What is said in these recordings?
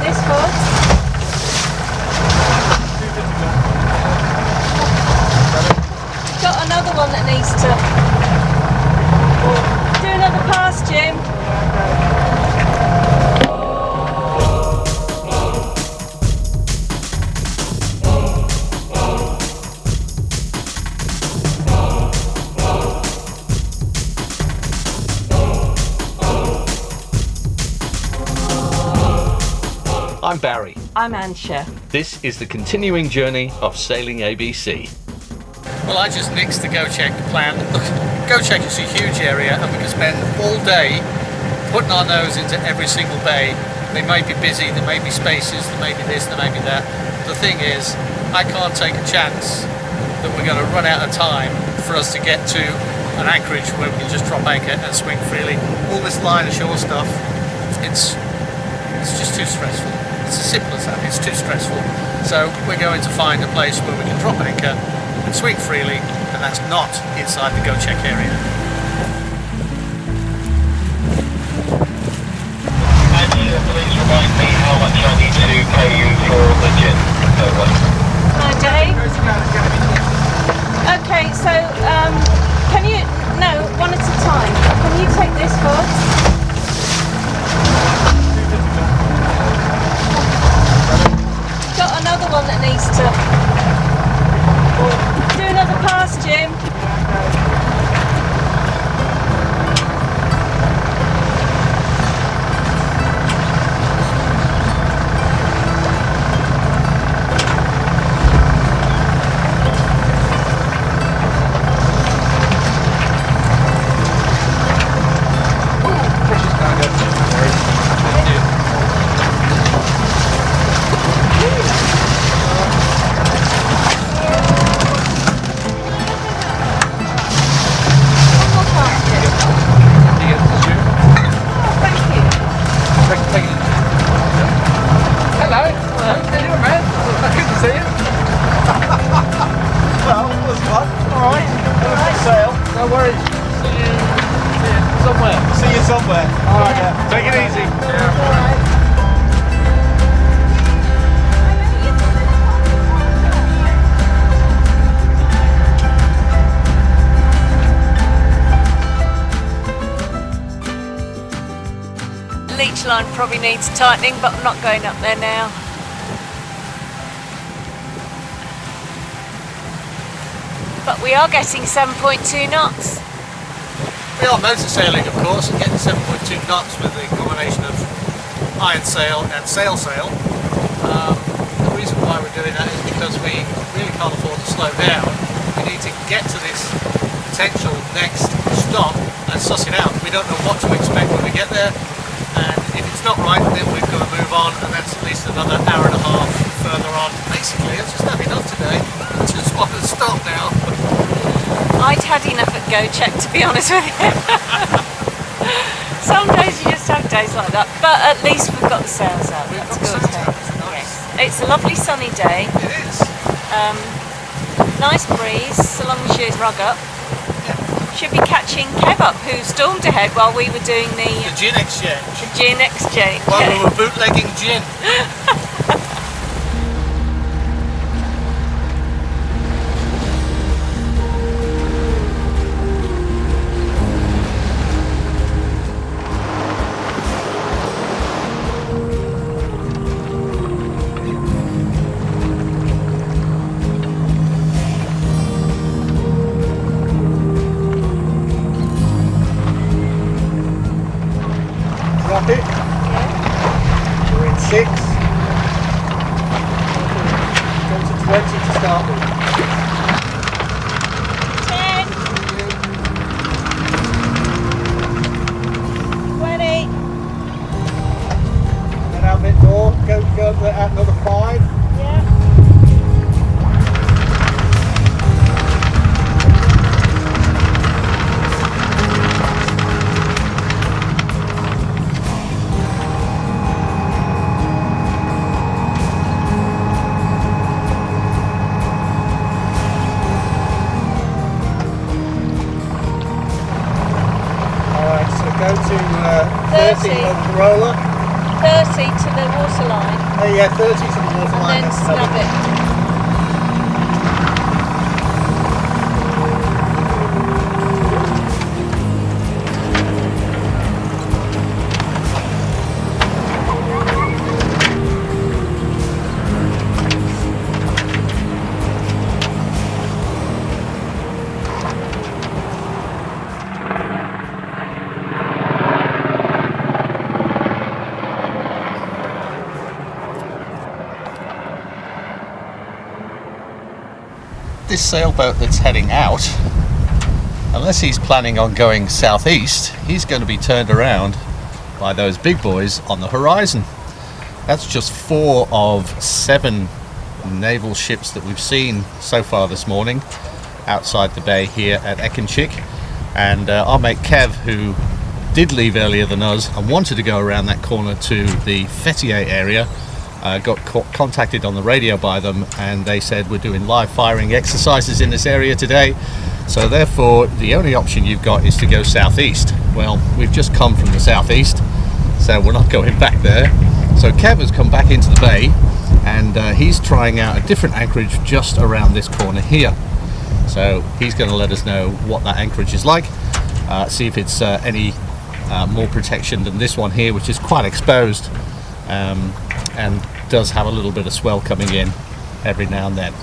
this foot? Got another one that needs to do another pass, Jim. I'm Barry. I'm Ansha. This is the continuing journey of Sailing ABC. Well, I just nixed the Gocek plan. Look, Gocek is a huge area and we can spend all day putting our nose into every single bay. They may be busy, there may be spaces, there may be this, there may be that. The thing is, I can't take a chance that we're going to run out of time for us to get to an anchorage where we can just drop anchor and swing freely. All this line of shore stuff, it's just too stressful. It's as simple as that, it's too stressful. So we're going to find a place where we can drop anchor and swing freely, and that's not inside the Gocek area. And please remind me how much I need to pay you for the gin. Over. Hi, Dave. Okay, so can you, no, one at a time. Can you take this foot? Got another one that needs to do another pass, Jim. Leech line probably needs tightening, but I'm not going up there now. But we are getting 7.2 knots. We are motor sailing, of course, and getting 7.2 knots with the combination of iron sail and sail. The reason why we're doing that is because we really can't afford to slow down. We need to get to this potential next stop and suss it out. We don't know what to expect when we get there, and if it's not right, then we've got to move on, and that's at least another hour and a half further on. Basically, I've just had enough today. I just want to stop now. I'd had enough at Gocek, to be honest with you. Some days you just have days like that, but at least we've got the sails out. That's good. Yes. It's a lovely sunny day. It is. Nice breeze, so long as you rug up. Yeah. Should be catching Kev up, who stormed ahead while we were doing the gin exchange. The gin exchange. While we were bootlegging gin. It. Yeah. We're in 6. Go to 20 to start with. 10. 20. And out a bit more. Go at another 5. Yeah. Go to 30 over the roller. 30. 30 to the waterline Yeah, 30 to the waterline. and then snub it. This sailboat that's heading out, unless he's planning on going southeast, he's going to be turned around by those big boys on the horizon. That's just 4 of 7 naval ships that we've seen so far this morning outside the bay here at Ekincik. And our mate Kev, who did leave earlier than us and wanted to go around that corner to the Fethiye area, got contacted on the radio by them, and they said we're doing live firing exercises in this area today, so therefore the only option you've got is to go southeast. Well, we've just come from the southeast, so we're not going back there. So Kev has come back into the bay, and he's trying out a different anchorage just around this corner here. So he's going to let us know what that anchorage is like, see if it's any more protection than this one here, which is quite exposed, and does have a little bit of swell coming in every now and then.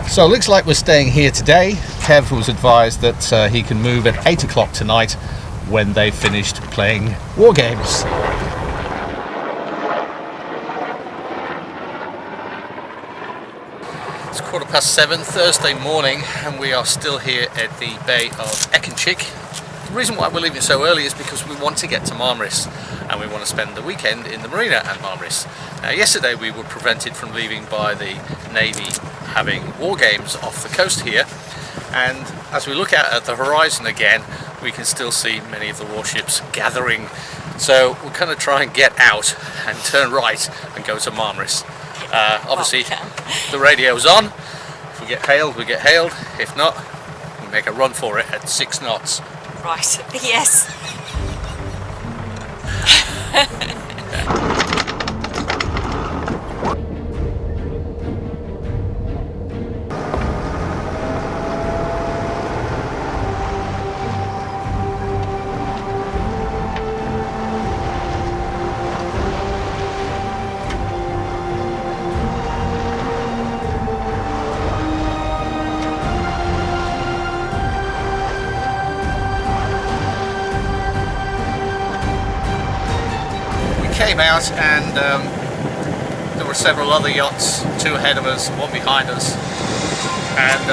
So it looks like we're staying here today. Kev was advised that he can move at 8 o'clock tonight when they've finished playing war games. It's 7:15 Thursday morning, and we are still here at the Bay of Ekincik. The reason why we're leaving so early is because we want to get to Marmaris, and we want to spend the weekend in the marina at Marmaris. Now, yesterday we were prevented from leaving by the Navy having war games off the coast here, and as we look out at the horizon again, we can still see many of the warships gathering. So we're going to try and get out and turn right and go to Marmaris. Obviously the radio's on. If we get hailed, we get hailed. If not, we make a run for it at 6 knots. Right, yes. Came out, and there were several other yachts, 2 ahead of us, 1 behind us, and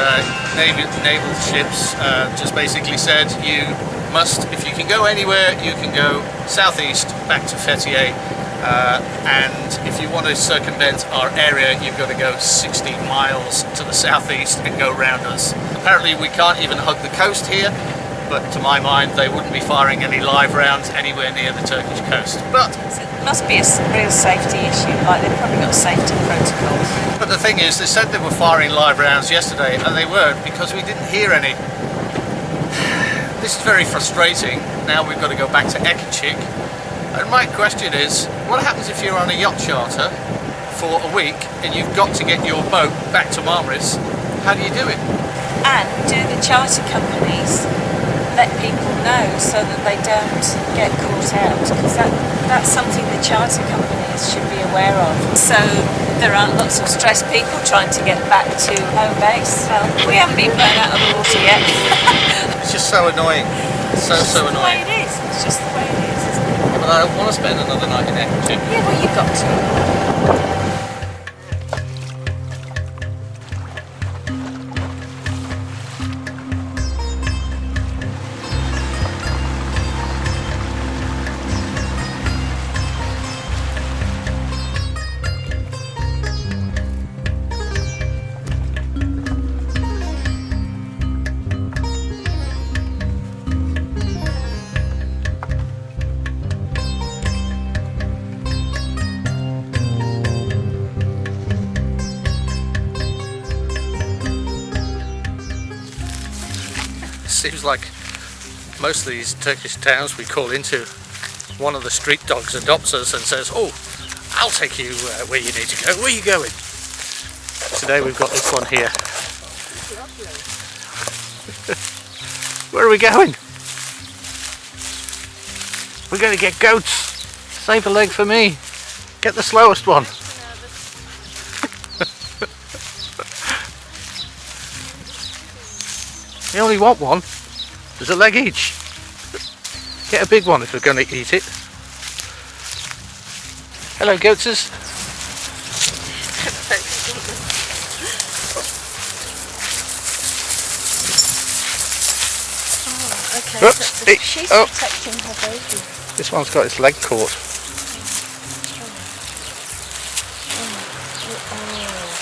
naval ships just basically said you must, if you can go anywhere, you can go southeast back to Fethiye, and if you want to circumvent our area, you've got to go 60 miles to the southeast and go round us. Apparently we can't even hug the coast here, but to my mind they wouldn't be firing any live rounds anywhere near the Turkish coast. But It must be a real safety issue, like they've probably got safety protocols. But the thing is, they said they were firing live rounds yesterday, and they weren't, because we didn't hear any. This is very frustrating. Now we've got to go back to Ekincik. And my question is, what happens if you're on a yacht charter for a week and you've got to get your boat back to Marmaris? How do you do it? And do the charter companies let people know so that they don't get caught out? Because that's something the charter companies should be aware of. So there aren't lots of stressed people trying to get back to home base. Well, we haven't been blown out of the water yet. It's just so annoying. So annoying. It's the way it is. It's just the way it is, isn't it? But I don't want to spend another night in Ekincik. Yeah, well, you've got to. Seems like most of these Turkish towns we call into, one of the street dogs adopts us and says, oh, I'll take you where you need to go. Where are you going? Today we've got this one here. Where are we going? We're going to get goats. Save a leg for me. Get the slowest one. You only want one. There's a leg each. Get a big one if we're going to eat it. Hello, goatses. Okay, Oops. so she's protecting her baby. This one's got its leg caught.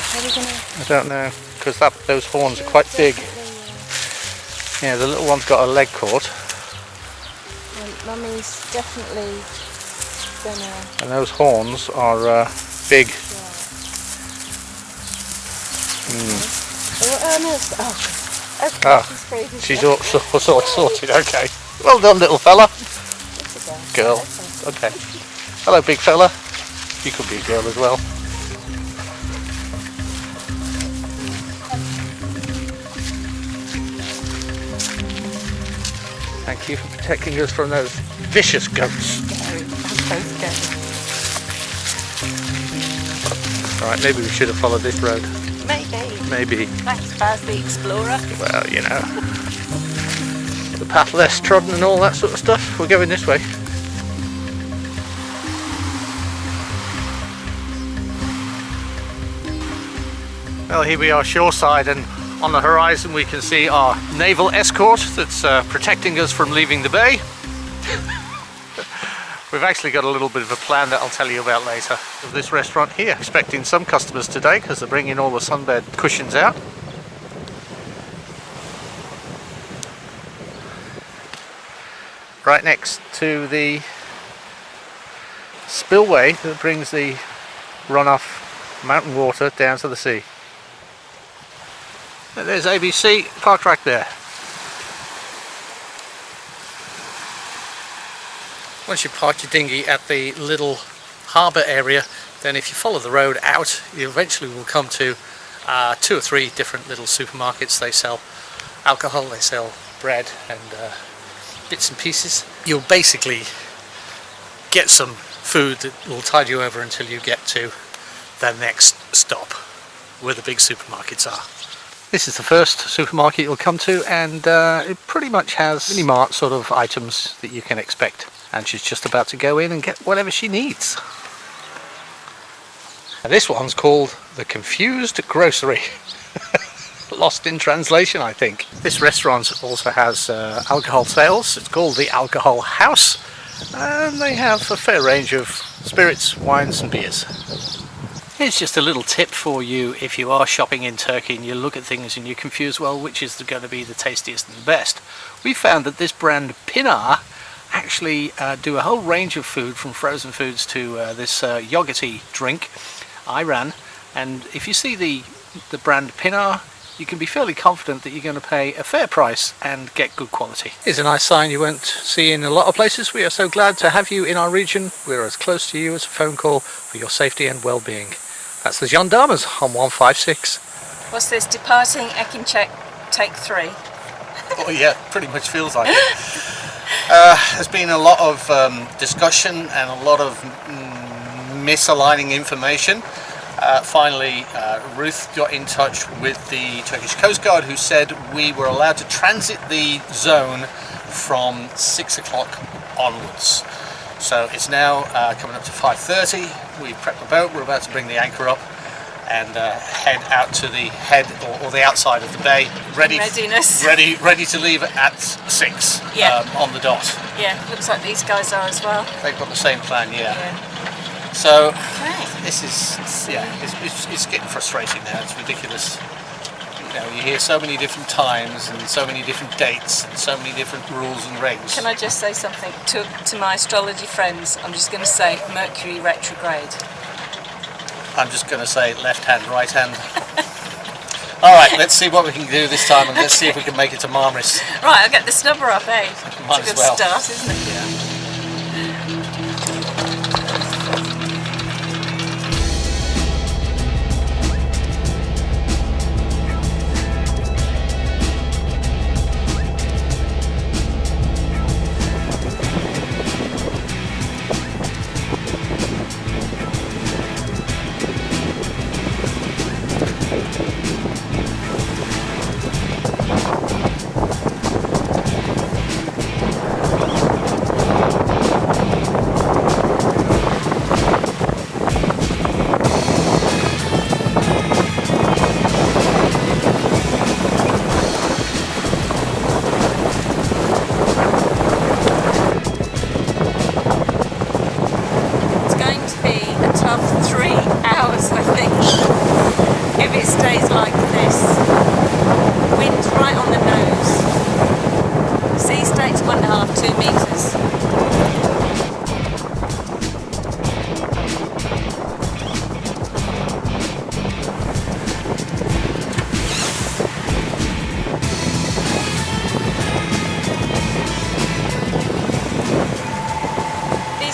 How are we gonna... I don't know, because those horns are quite big. Yeah, the little one's got a leg caught. Mummy's definitely gonna... And those horns are big. She's all sorted, okay. Well done, little fella. Girl. Okay. Hello, big fella. You could be a girl as well. Thank you for protecting us from those vicious goats. Alright, maybe we should have followed this road. Maybe. Thanks, Baz the Explorer. Well, you know. The path less trodden and all that sort of stuff. We're going this way. Well, here we are shoreside, and on the horizon we can see our naval escort that's protecting us from leaving the bay. We've actually got a little bit of a plan that I'll tell you about later. Of this restaurant here, expecting some customers today because they're bringing all the sunbed cushions out. Right next to the spillway that brings the runoff mountain water down to the sea. And there's ABC parked right there. Once you park your dinghy at the little harbour area, then if you follow the road out, you eventually will come to 2 or 3 different little supermarkets. They sell alcohol, they sell bread and bits and pieces. You'll basically get some food that will tide you over until you get to the next stop where the big supermarkets are. This is the first supermarket you'll come to, and it pretty much has mini-mart sort of items that you can expect. And she's just about to go in and get whatever she needs. Now, this one's called the Confused Grocery. Lost in translation, I think. This restaurant also has alcohol sales. It's called the Alcohol House, and they have a fair range of spirits, wines and beers. Here's just a little tip for you if you are shopping in Turkey and you look at things and you're confused, well, which is going to be the tastiest and the best. We found that this brand Pinar actually do a whole range of food, from frozen foods to this yogurty drink, Ayran. And if you see the brand Pinar, you can be fairly confident that you're going to pay a fair price and get good quality. Here's a nice sign you won't see in a lot of places. We are so glad to have you in our region. We're as close to you as a phone call for your safety and well-being. That's the gendarmes on 156. What's this? Departing Ekincik, take 3. Oh yeah, pretty much feels like it. There's been a lot of discussion and a lot of misaligning information. Finally, Ruth got in touch with the Turkish Coast Guard, who said we were allowed to transit the zone from 6 o'clock onwards. So it's now coming up to 5:30. We've prepped the boat, we're about to bring the anchor up and head out to the head or the outside of the bay, ready to leave at 6 on the dot. Yeah, looks like these guys are as well. They've got the same plan, yeah. So Okay. this is, it's getting frustrating now. It's ridiculous. You know, you hear so many different times and so many different dates and so many different rules and regs. Can I just say something to my astrology friends? I'm just going to say Mercury retrograde. I'm just going to say left hand, right hand. All right, let's see what we can do this time, and let's see if we can make it to Marmaris. Right, I'll get the snubber up, eh? Might It's a as good well. start, isn't it? Yeah.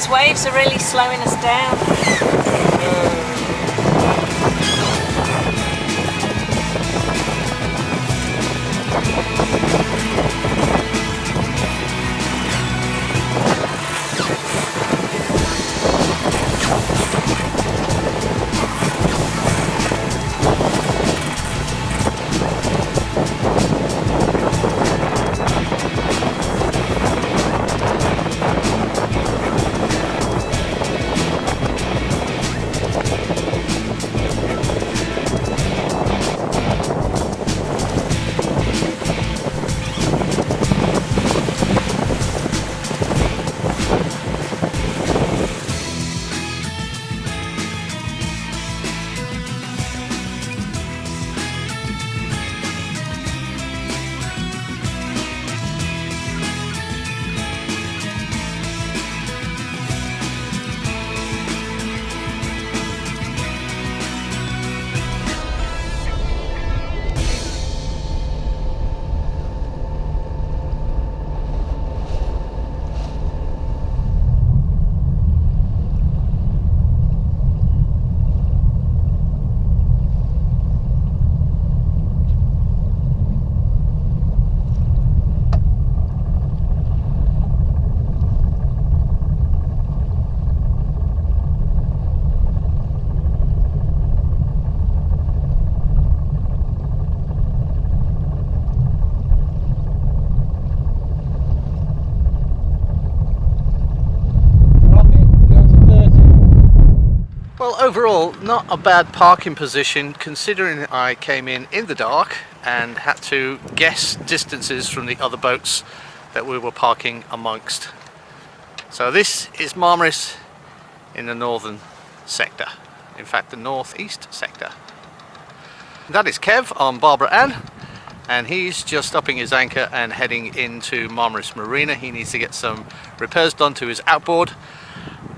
Those waves are really slowing us down. Well, overall, not a bad parking position considering I came in the dark and had to guess distances from the other boats that we were parking amongst. So this is Marmaris in the northern sector, in fact the northeast sector. That is Kev on Barbara Ann, and he's just upping his anchor and heading into Marmaris Marina. He needs to get some repairs done to his outboard.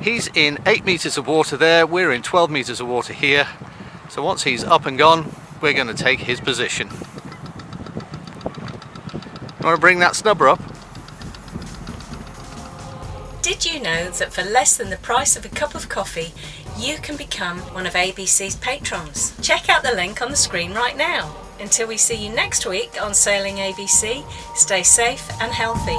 He's in 8 meters of water there, we're in 12 meters of water here. So once he's up and gone, we're going to take his position. You want to bring that snubber up? Did you know that for less than the price of a cup of coffee, you can become one of ABC's patrons? Check out the link on the screen right now. Until we see you next week on Sailing ABC, stay safe and healthy.